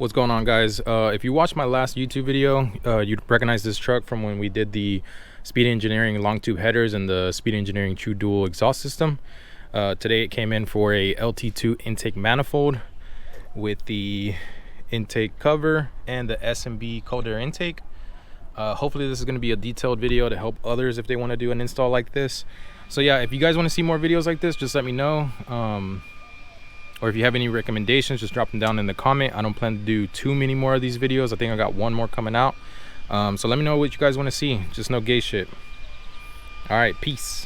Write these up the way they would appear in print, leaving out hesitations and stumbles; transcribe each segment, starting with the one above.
What's going on, guys? If you watched my last YouTube video, you'd recognize this truck from when we did the Speed Engineering long tube headers and the Speed Engineering true dual exhaust system. Today it came in for a LT2 intake manifold with the intake cover and the S&B cold air intake. Hopefully this is going to be a detailed video to help others if they want to do an install like this. So yeah, if you guys want to see more videos like this, just let me know. Or if you have any recommendations, just drop them down in the comment. I don't plan to do too many more of these videos. I think I got one more coming out. So let me know what you guys want to see. Just no gay shit. All right, peace.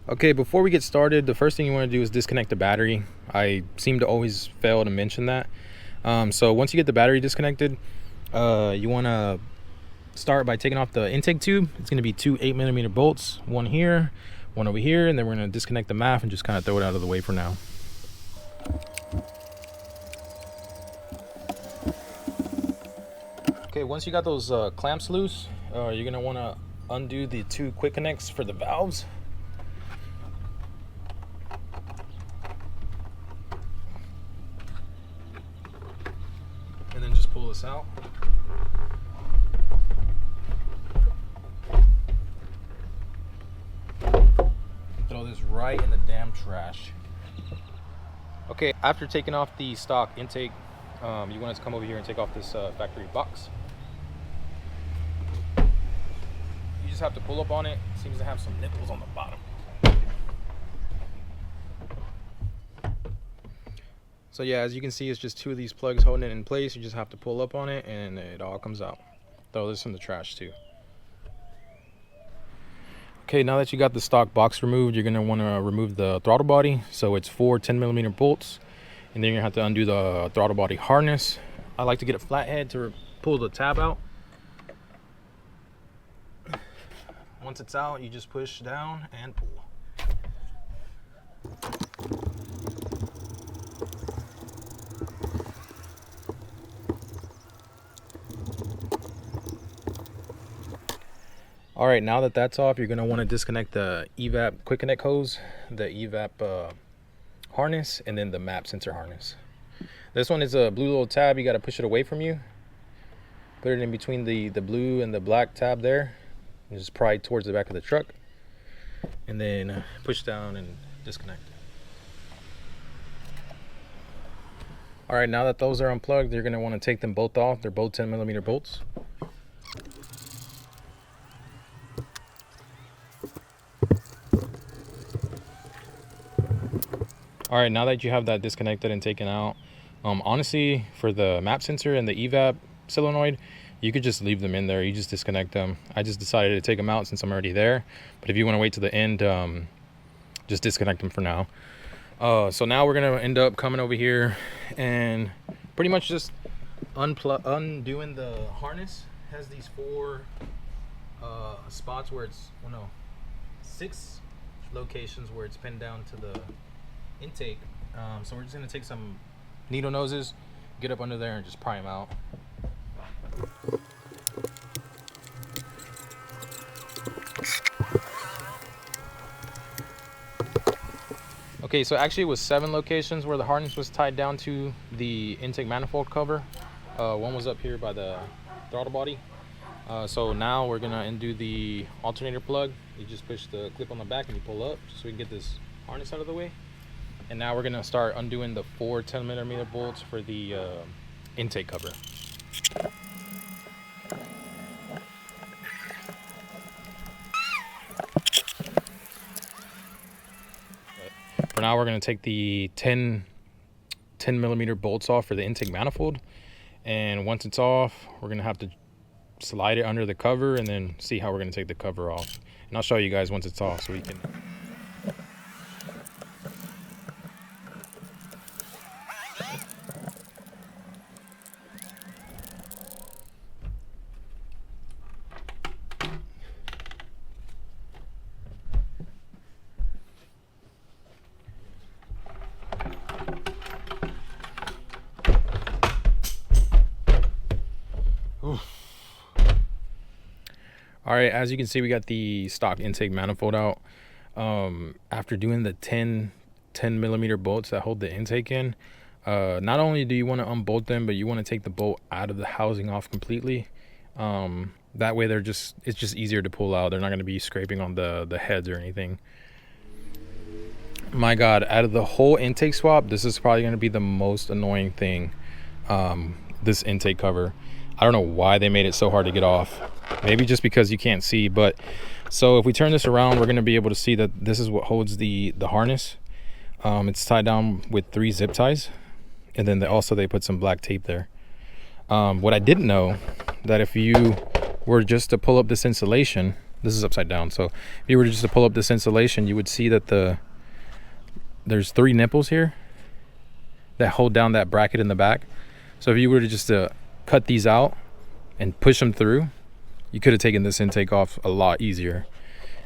Okay, before we get started, the first thing you want to do is disconnect the battery. I seem to always fail to mention that. So once you get the battery disconnected, you want to start by taking off the intake tube. It's going to be two 8mm bolts, one here, one over here, and then we're going to disconnect the MAF and just kind of throw it out of the way for now. Okay, once you got those clamps loose, you're going to want to undo the two quick connects for the valves. And then just pull this out. Throw this right in the damn trash. Okay, after taking off the stock intake, you want to come over here and take off this factory box. You just have to pull up on it. It seems to have some nipples on the bottom. So yeah, as you can see, it's just two of these plugs holding it in place. You just have to pull up on it and it all comes out. Throw this in the trash too. Okay, now that you got the stock box removed, you're going to want to remove the throttle body. So it's four 10mm bolts, and then you're going to have to undo the throttle body harness. I like to get a flathead to pull the tab out. Once it's out, you just push down and pull. All right, now that that's off, you're going to want to disconnect the evap quick connect hose, the evap harness, and then the map sensor harness. This one is a blue little tab. You got to push it away from you. Put it in between the blue and the black tab there, and just pry towards the back of the truck, and then push down and disconnect. All right, now that those are unplugged, you're going to want to take them both off. They're both 10mm bolts. All right, now that you have that disconnected and taken out, honestly, for the map sensor and the evap solenoid, you could just leave them in there. You just disconnect them. I just decided to take them out since I'm already there. But if you want to wait to the end, just disconnect them for now. So now we're going to end up coming over here and pretty much just undoing the harness. It has these four spots where it's, well, no, 6 locations where it's pinned down to the intake. So we're just going to take some needle noses, get up under there, and just pry them out. Okay, so actually it was 7 locations where the harness was tied down to the intake manifold cover. One was up here by the throttle body. So now we're going to undo the alternator plug. You just push the clip on the back and you pull up just so we can get this harness out of the way. And now we're going to start undoing the 4 10mm bolts for the intake cover. For now, we're going to take the 10mm bolts off for the intake manifold. And once it's off, we're going to have to slide it under the cover and then see how we're going to take the cover off. And I'll show you guys once it's off so we can... All right, as you can see, we got the stock intake manifold out. After doing the 10 10mm bolts that hold the intake in. Not only do you want to unbolt them, but you want to take the bolt out of the housing off completely. That way it's just easier to pull out. They're not going to be scraping on the heads or anything. My God, out of the whole intake swap, this is probably going to be the most annoying thing. This intake cover, I don't know why they made it so hard to get off. Maybe just because you can't see. But so if we turn this around, we're going to be able to see that this is what holds the harness. It's tied down with 3 zip ties, and then they put some black tape there. What I didn't know, that if you were just to pull up this insulation, this is upside down, so if you were just to pull up this insulation, you would see that there's 3 nipples here that hold down that bracket in the back. So if you were to just cut these out and push them through, you could have taken this intake off a lot easier.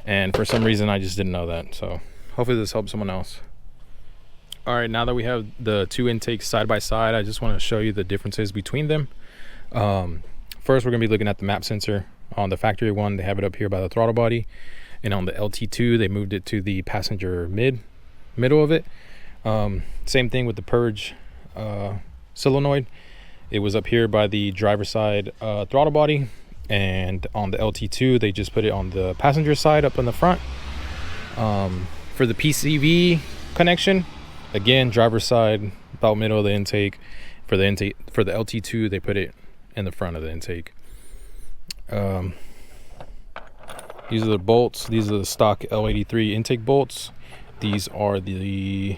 And for some reason, I just didn't know that. So hopefully this helps someone else. All right, now that we have the 2 intakes side by side, I just want to show you the differences between them. First, we're going to be looking at the map sensor. On the factory one, they have it up here by the throttle body. And on the LT2, they moved it to the passenger middle of it. Same thing with the purge solenoid. It was up here by the driver side throttle body. And on the LT2, they just put it on the passenger side up in the front. For the PCV connection, again, driver side, about middle of the intake. For the LT2, they put it in the front of the intake. These are the bolts. These are the stock L83 intake bolts. These are the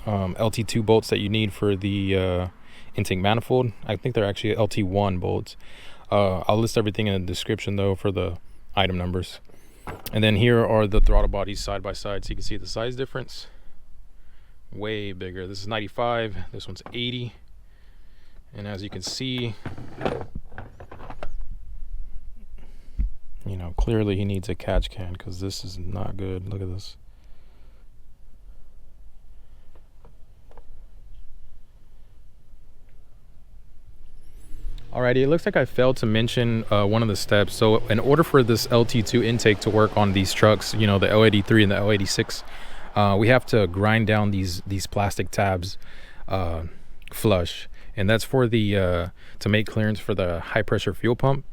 LT2 bolts that you need for the intake manifold. I think they're actually LT1 bolts. I'll list everything in the description though for the item numbers. And then here are the throttle bodies side by side, so you can see the size difference. Way bigger. This is 95, this one's 80. And as you can see, you know, clearly he needs a catch can because this is not good. Look at this. Alrighty, it looks like I failed to mention one of the steps. So in order for this LT2 intake to work on these trucks, you know, the L83 and the L86, we have to grind down these plastic tabs flush. And that's for the to make clearance for the high pressure fuel pump.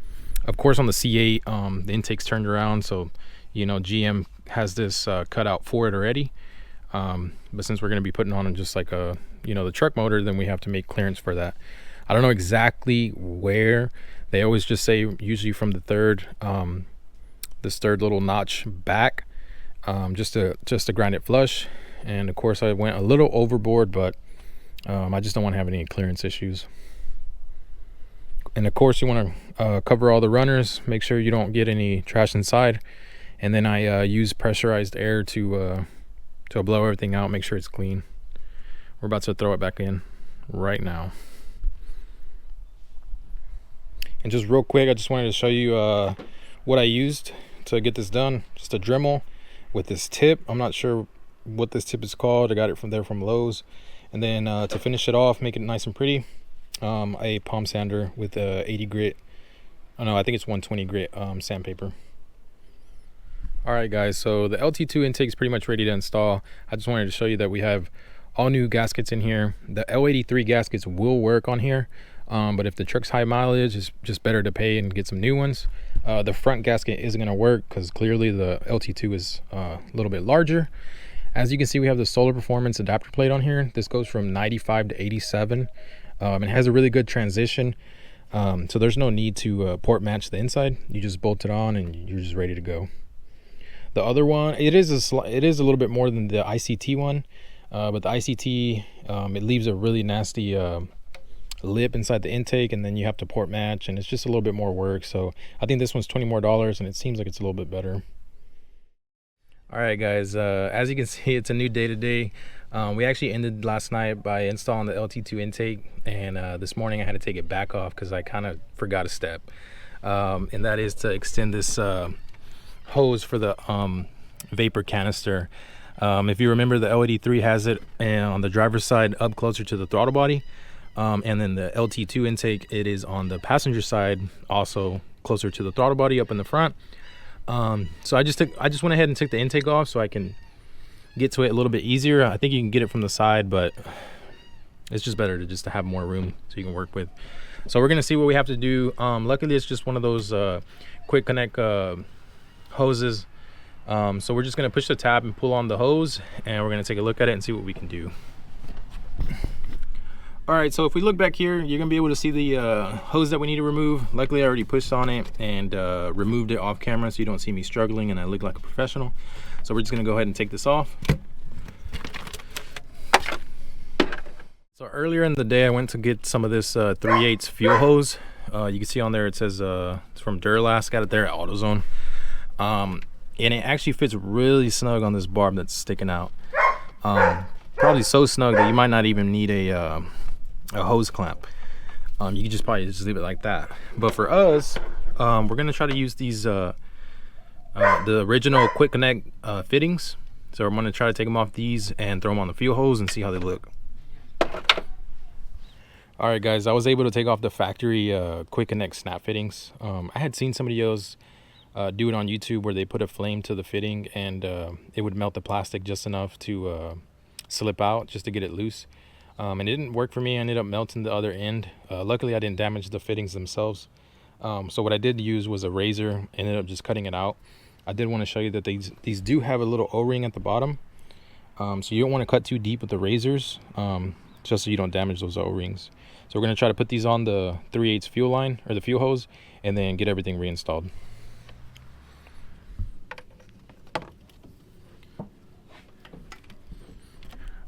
Of course, on the C8, the intake's turned around, so you know GM has this cut out for it already. But since we're going to be putting on just like a the truck motor, then we have to make clearance for that. I don't know exactly where. They always just say usually from the third, this third little notch back, just to grind it flush. And of course, I went a little overboard, but I just don't want to have any clearance issues. And of course, you want to cover all the runners, make sure you don't get any trash inside. And then I use pressurized air to blow everything out, make sure it's clean. We're about to throw it back in right now. And just real quick, I just wanted to show you what I used to get this done. Just a Dremel with this tip. I'm not sure what this tip is called. I got it from Lowe's. And then to finish it off, make it nice and pretty, a palm sander with 80 grit. Oh no, I think it's 120 grit sandpaper. All right, guys. So the LT2 intake is pretty much ready to install. I just wanted to show you that we have all new gaskets in here. The L83 gaskets will work on here. But if the truck's high mileage, it's just better to pay and get some new ones. The front gasket isn't going to work because clearly the LT2 is a little bit larger. As you can see, we have the solar performance adapter plate on here. This goes from 95 to 87. It has a really good transition. So there's no need to port match the inside. You just bolt it on and you're just ready to go. The other one, it is a little bit more than the ICT one. But the ICT, it leaves a really nasty lip inside the intake, and then you have to port match, and it's just a little bit more work. So I think this one's $20 more, and it seems like it's a little bit better. All right, guys, as you can see, it's a new day today. We actually ended last night by installing the LT2 intake, and this morning I had to take it back off because I kind of forgot a step, and that is to extend this hose for the vapor canister. If you remember, the L83 has it on the driver's side up closer to the throttle body. And then the LT2 intake, it is on the passenger side, also closer to the throttle body up in the front. So I just went ahead and took the intake off so I can get to it a little bit easier. I think you can get it from the side, but it's just better to just have more room so you can work with. So we're gonna see what we have to do. Luckily it's just one of those quick connect hoses. So we're just gonna push the tab and pull on the hose, and we're gonna take a look at it and see what we can do. All right, so if we look back here, you're gonna be able to see the hose that we need to remove. Luckily I already pushed on it and removed it off camera, so you don't see me struggling and I look like a professional. So we're just gonna go ahead and take this off. So earlier in the day I went to get some of this 3/8 fuel hose. You can see on there it says it's from Duralast. Got it there at AutoZone. And it actually fits really snug on this barb that's sticking out. Probably so snug that you might not even need a hose clamp. You can just probably just leave it like that. But for us, we're gonna try to use these the original quick connect fittings. So I'm gonna try to take them off these and throw them on the fuel hose and see how they look. All right guys, I was able to take off the factory quick connect snap fittings. I had seen somebody else do it on YouTube where they put a flame to the fitting and it would melt the plastic just enough to slip out, just to get it loose. And it didn't work for me. I ended up melting the other end. Luckily I didn't damage the fittings themselves. So what I did use was a razor, ended up just cutting it out. I did want to show you that these do have a little O-ring at the bottom. So you don't want to cut too deep with the razors, just so you don't damage those O-rings. So we're going to try to put these on the 3/8 fuel line, or the fuel hose, and then get everything reinstalled.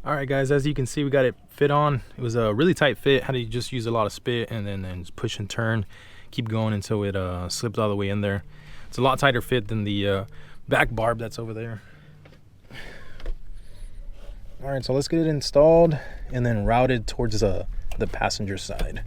All right guys, as you can see, we got it fit on. It was a really tight fit. Had to just use a lot of spit and then just push and turn, keep going until it slipped all the way in there. It's a lot tighter fit than the back barb that's over there. All right, so let's get it installed and then routed towards the passenger side.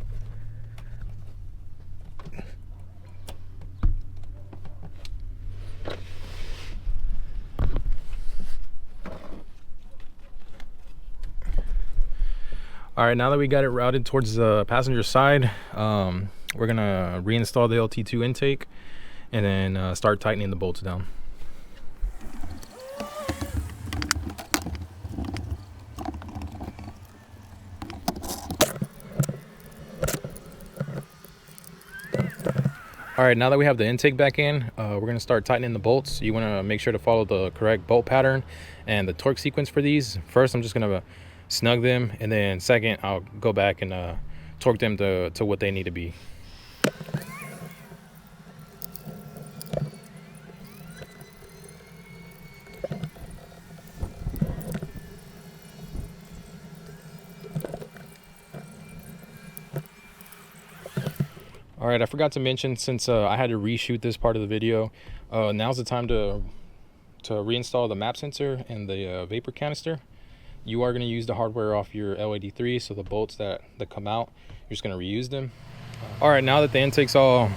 All right, now that we got it routed towards the passenger side, we're gonna reinstall the LT2 intake and then start tightening the bolts down. All right, now that we have the intake back in, we're gonna start tightening the bolts. You wanna make sure to follow the correct bolt pattern and the torque sequence for these. First, I'm just gonna snug them, and then second, I'll go back and torque them to what they need to be. All right, I forgot to mention, since I had to reshoot this part of the video, now's the time to reinstall the map sensor and the vapor canister. You are going to use the hardware off your L83, so the bolts that come out, you're just going to reuse them. All right, now that the intake's all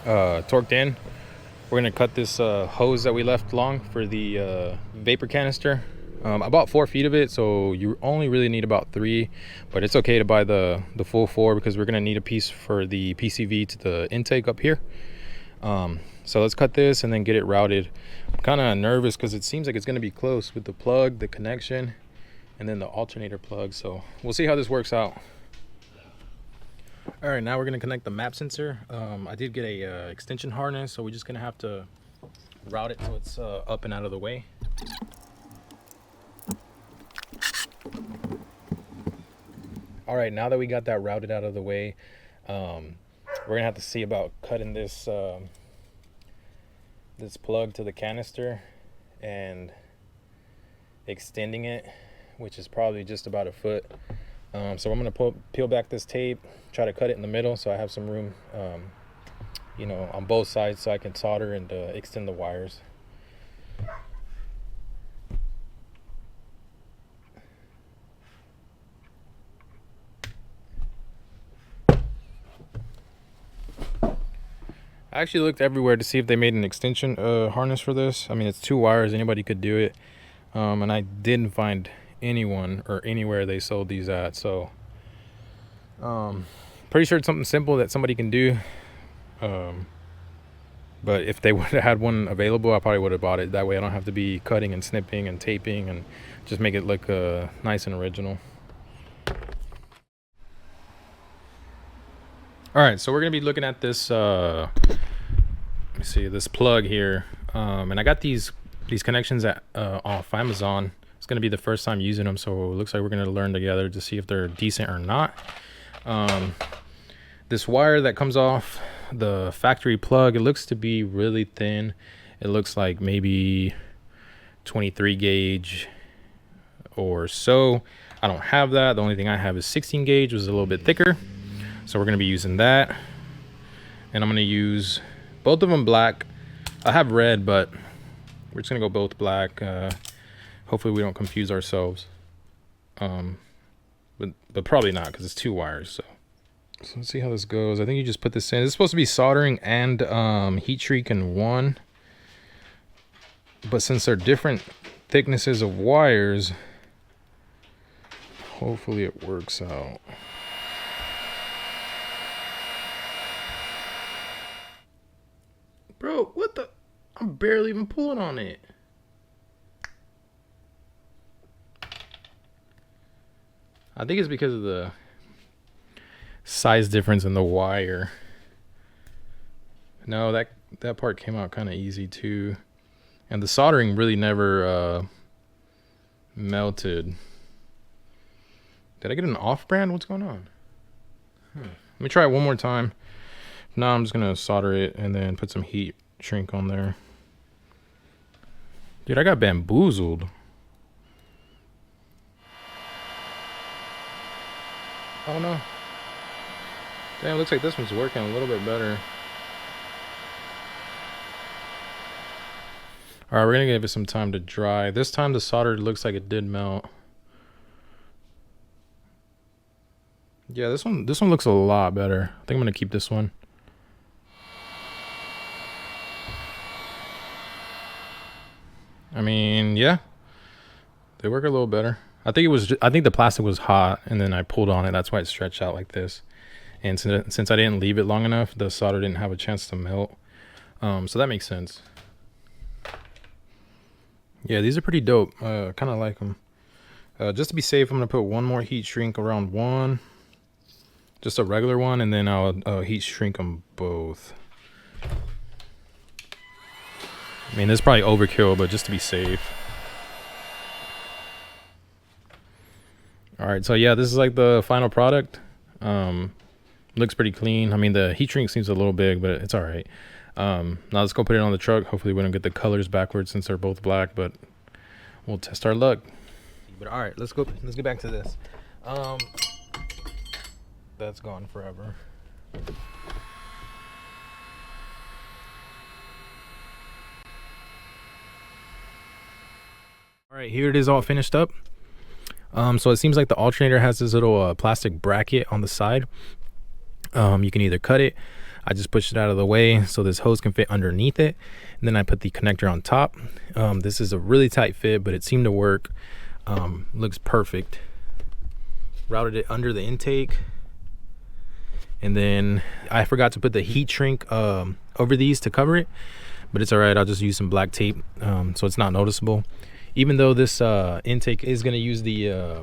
torqued in, we're going to cut this hose that we left long for the vapor canister. About 4 feet of it, so you only really need about 3, but it's okay to buy the full 4 because we're going to need a piece for the PCV to the intake up here. So let's cut this and then get it routed. I'm kind of nervous because it seems like it's going to be close with the plug, the connection, and then the alternator plug. So we'll see how this works out. All right, now we're going to connect the map sensor. I did get a extension harness, so we're just going to have to route it so it's up and out of the way. All right, now that we got that routed out of the way, we're gonna have to see about cutting this this plug to the canister and extending it, which is probably just about a foot. So I'm gonna peel back this tape, try to cut it in the middle so I have some room, you know, on both sides so I can solder and extend the wires. I actually looked everywhere to see if they made an extension harness for this. I mean, it's 2 wires, anybody could do it. And I didn't find anyone or anywhere they sold these at. So pretty sure it's something simple that somebody can do. But if they would have had one available, I probably would have bought it. That way I don't have to be cutting and snipping and taping, and just make it look nice and original. All right, so we're gonna be looking at this let me see, this plug here, and I got these connections at off Amazon. It's gonna be the first time using them, so it looks like we're gonna learn together to see if they're decent or not. This wire that comes off the factory plug, it looks to be really thin. It looks like maybe 23 gauge or so. I don't have that. The only thing I have is 16 gauge, which is a little bit thicker. So we're gonna be using that, and I'm gonna use both of them black. I have red, but we're just gonna go both black. Hopefully we don't confuse ourselves, but probably not, because it's 2 wires. So let's see how this goes. I think you just put this in. It's supposed to be soldering and heat shrink in one, but since they're different thicknesses of wires, hopefully it works out. Bro, what the? I'm barely even pulling on it. I think it's because of the size difference in the wire. No, that part came out kind of easy too. And the soldering really never melted. Did I get an off-brand? What's going on? Let me try it one more time. Now I'm just gonna solder it and then put some heat shrink on there. Dude, I got bamboozled. Oh no. Damn, it looks like this one's working a little bit better. Alright, we're gonna give it some time to dry. This time the solder looks like it did melt. Yeah, this one looks a lot better. I think I'm gonna keep this one. I mean, yeah, they work a little better. I think the plastic was hot, and then I pulled on it. That's why it stretched out like this. And since I didn't leave it long enough, the solder didn't have a chance to melt. So that makes sense. Yeah, these are pretty dope. Kind of like them. Just to be safe, I'm gonna put one more heat shrink around one, just a regular one, and then I'll heat shrink them both. I mean, this is probably overkill, but just to be safe. All right, so yeah, this is like the final product. Looks pretty clean. I mean, the heat shrink seems a little big, but it's all right. Now let's go put it on the truck. Hopefully we don't get the colors backwards since they're both black, but we'll test our luck. But all right, let's get back to this. That's gone forever. All right, here it is all finished up. So it seems like the alternator has this little plastic bracket on the side. You can either cut it. I just pushed it out of the way so this hose can fit underneath it, and then I put the connector on top. This is a really tight fit, but it seemed to work. Looks perfect. Routed it under the intake, and then I forgot to put the heat shrink over these to cover it, but it's all right. I'll just use some black tape so it's not noticeable. Even though this intake is going to use the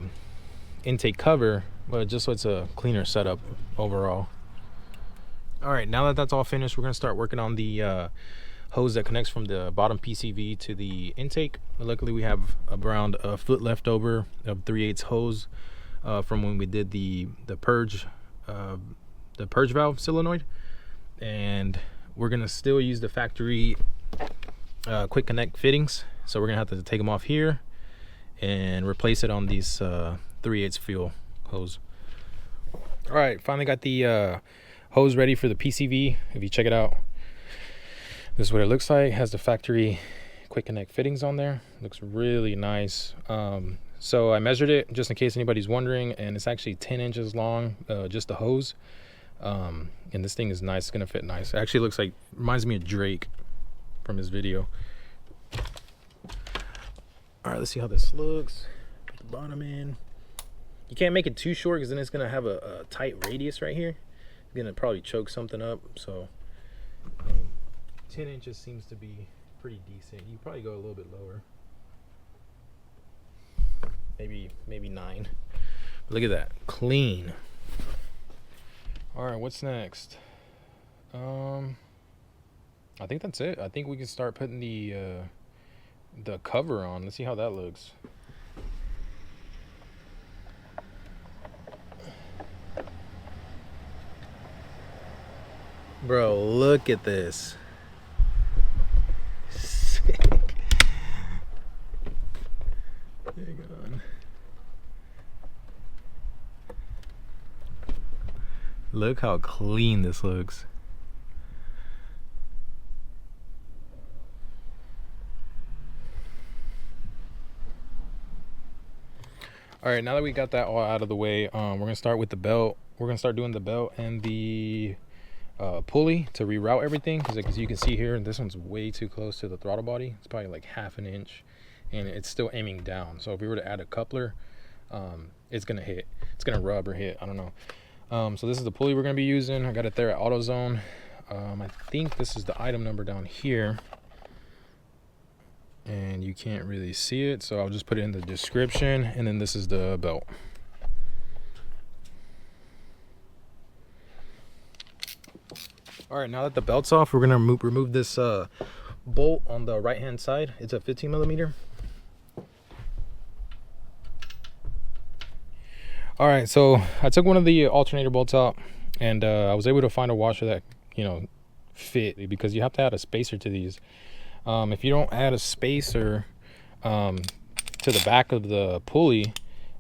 intake cover, but just so it's a cleaner setup overall. All right, now that that's all finished, we're going to start working on the hose that connects from the bottom PCV to the intake. Luckily, we have around a foot left over of 3/8 hose from when we did the purge valve solenoid, and we're going to still use the factory quick connect fittings. So we're gonna have to take them off here and replace it on these 3/8 fuel hose. All right, finally got the hose ready for the PCV. If you check it out, this is what it looks like. It has the factory quick connect fittings on there. Looks really nice. So I measured it just in case anybody's wondering, and it's actually 10 inches long, just the hose. And this thing is nice. It's gonna fit nice. It actually looks like, reminds me of Drake from his video. All right, let's see how this looks. Put the bottom in. You can't make it too short because then it's gonna have a tight radius right here. It's gonna probably choke something up. So 10 inches seems to be pretty decent. You probably go a little bit lower, maybe 9. But look at that, clean. All right, what's next? I think that's it. I think we can start putting the cover on. Let's see how that looks. Bro, look at this. Sick. Hang on. Look how clean this looks. All right, now that we got that all out of the way, we're gonna start with the belt. We're gonna start doing the belt and the pulley to reroute everything, because as you can see here, this one's way too close to the throttle body. It's probably like 1/2 inch, and it's still aiming down. So if we were to add a coupler, it's gonna hit. It's gonna rub or hit. I don't know. So this is the pulley we're gonna be using. I got it there at AutoZone. I think this is the item number down here, and you can't really see it, so I'll just put it in the description. And then this is the belt. All right, now that the belt's off, we're gonna remove this bolt on the right hand side. It's a 15 millimeter. All right, so I took one of the alternator bolts out, and I was able to find a washer that, you know, fit, because you have to add a spacer to these. If you don't add a spacer to the back of the pulley,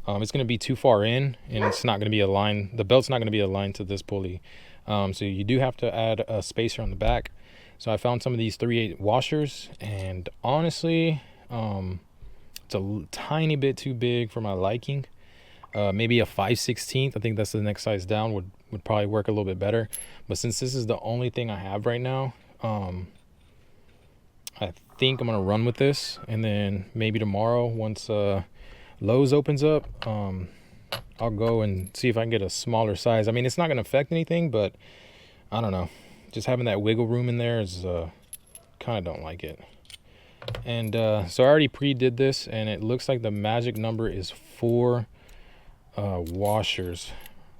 it's going to be too far in, and it's not going to be aligned. The belt's not going to be aligned to this pulley. So you do have to add a spacer on the back. So I found some of these 3/8 washers, and honestly, it's a tiny bit too big for my liking. Maybe a 5/16. I think that's the next size down would probably work a little bit better. But since this is the only thing I have right now, I think I'm gonna run with this, and then maybe tomorrow, once Lowe's opens up, I'll go and see if I can get a smaller size. I mean, it's not gonna affect anything, but I don't know, just having that wiggle room in there is kind of don't like it. And so I already pre-did this, and it looks like the magic number is 4 washers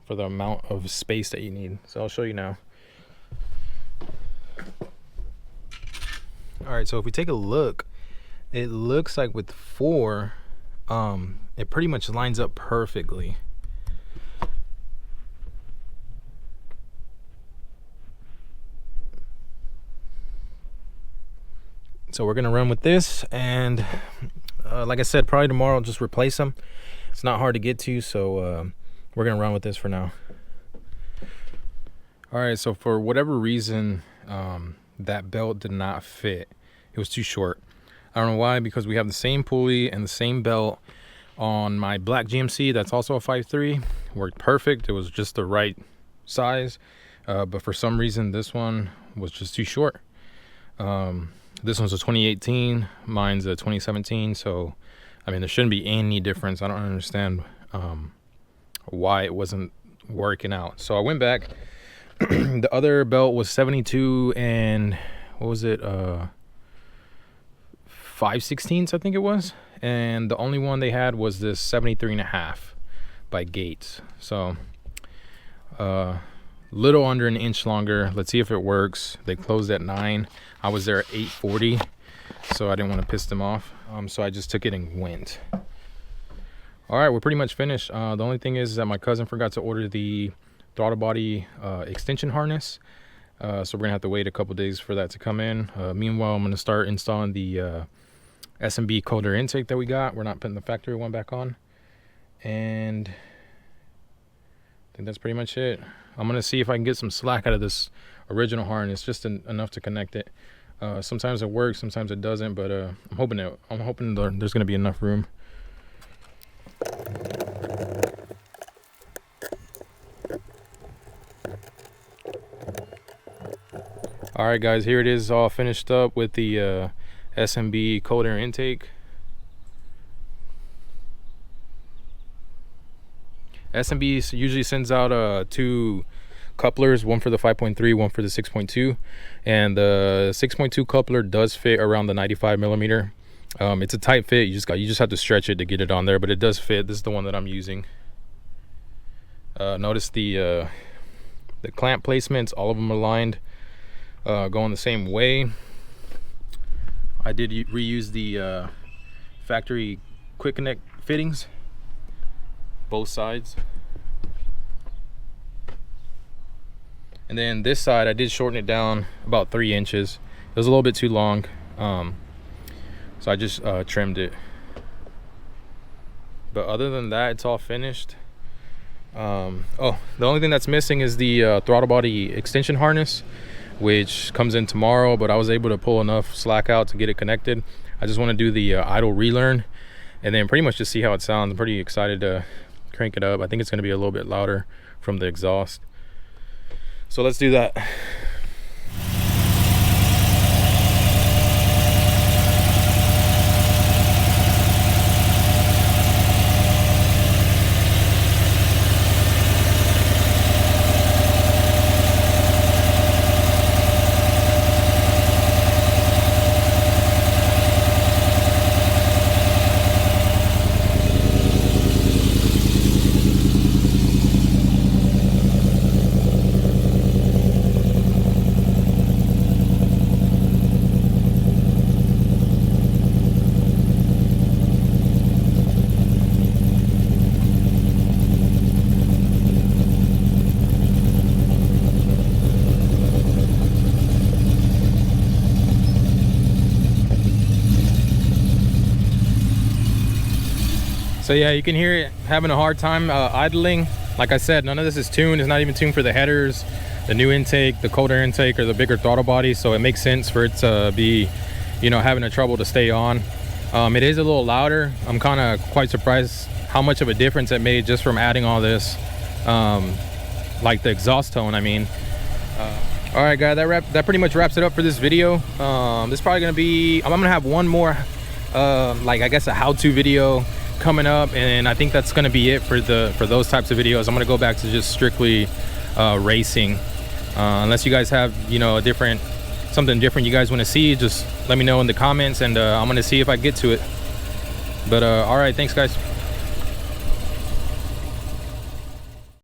for the amount of space that you need. So I'll show you now. All right, so if we take a look, it looks like with 4, it pretty much lines up perfectly. So we're gonna run with this, and like I said, probably tomorrow I'll just replace them. It's not hard to get to, so we're gonna run with this for now. All right, so for whatever reason, that belt did not fit. It was too short. I don't know why, because we have the same pulley and the same belt on my black GMC that's also a 5.3. Worked perfect. It was just the right size, but for some reason this one was just too short. This one's a 2018, mine's a 2017, so I mean there shouldn't be any difference. I don't understand why it wasn't working out. So I went back. The other belt was 72 and what was it, 5/16 I think it was, and the only one they had was this 73.5 by Gates. So little under an inch longer. Let's see if it works. They closed at 9. I was there at 8:40, so I didn't want to piss them off, so I just took it and went. All right, we're pretty much finished. The only thing is that my cousin forgot to order the throttle body extension harness, so we're gonna have to wait a couple days for that to come in. Meanwhile, I'm gonna start installing the S&B cold air intake that we got. We're not putting the factory one back on, and I think that's pretty much it. I'm gonna see if I can get some slack out of this original harness, just enough to connect it. Sometimes it works, sometimes it doesn't, but I'm hoping there's gonna be enough room. All right, guys, here it is, all finished up with the S&B cold air intake. S&B usually sends out 2 couplers, one for the 5.3, one for the 6.2, and the 6.2 coupler does fit around the 95 millimeter. It's a tight fit. You just have to stretch it to get it on there, but it does fit. This is the one that I'm using. Notice the clamp placements, all of them aligned, going the same way. I did reuse the factory quick connect fittings, both sides. And then this side I did shorten it down about 3 inches. It was a little bit too long, so I just trimmed it. But other than that, it's all finished. Oh, the only thing that's missing is the throttle body extension harness, which comes in tomorrow, but I was able to pull enough slack out to get it connected. I just want to do the idle relearn and then pretty much just see how it sounds. I'm pretty excited to crank it up. I think it's going to be a little bit louder from the exhaust. So let's do that. So yeah, you can hear it having a hard time idling. Like I said, none of this is tuned. It's not even tuned for the headers, the new intake, the colder intake, or the bigger throttle body. So it makes sense for it to be, you know, having a trouble to stay on. It is a little louder. I'm kind of quite surprised how much of a difference it made just from adding all this, like the exhaust tone, I mean. All right, guys, that pretty much wraps it up for this video. This is probably gonna be, I'm gonna have one more, like I guess a how-to video coming up, and I think that's going to be it for those types of videos. I'm going to go back to just strictly racing, unless you guys have, you know, something different you guys want to see. Just let me know in the comments, and I'm going to see if I get to it. But all right, thanks guys.